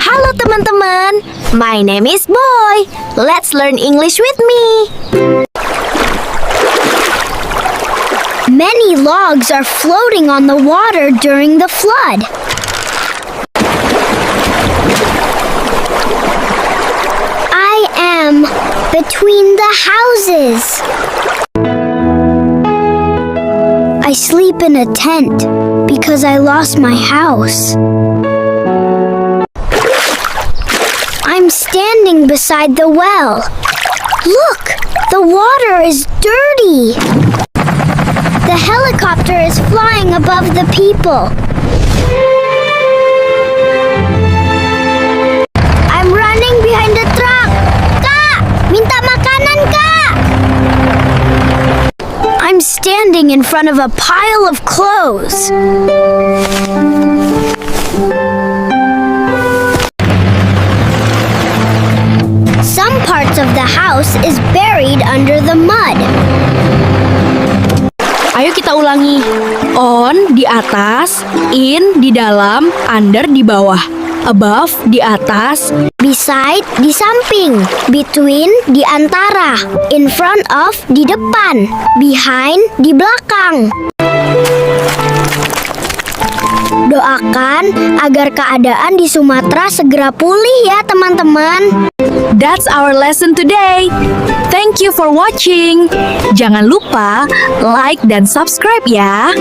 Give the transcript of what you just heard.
Halo teman-teman, my name is Boy. Let's learn English with me. Many logs are floating on the water during the flood. I am between the houses. I sleep in a tent because I lost my house. I'm standing beside the well. Look, the water is dirty. The helicopter is flying above the people. I'm running behind the truck. Kak, minta makanan, Kak. I'm standing in front of a pile of clothes. Some parts of the house is buried under the mud. Ayo kita ulangi. On di atas, in di dalam, under di bawah, above di atas, Beside di samping, between di antara, in front of di depan, behind di belakang. Doakan agar keadaan di Sumatera segera pulih ya teman-teman. That's our lesson today. Thank you for watching. Jangan lupa like dan subscribe ya.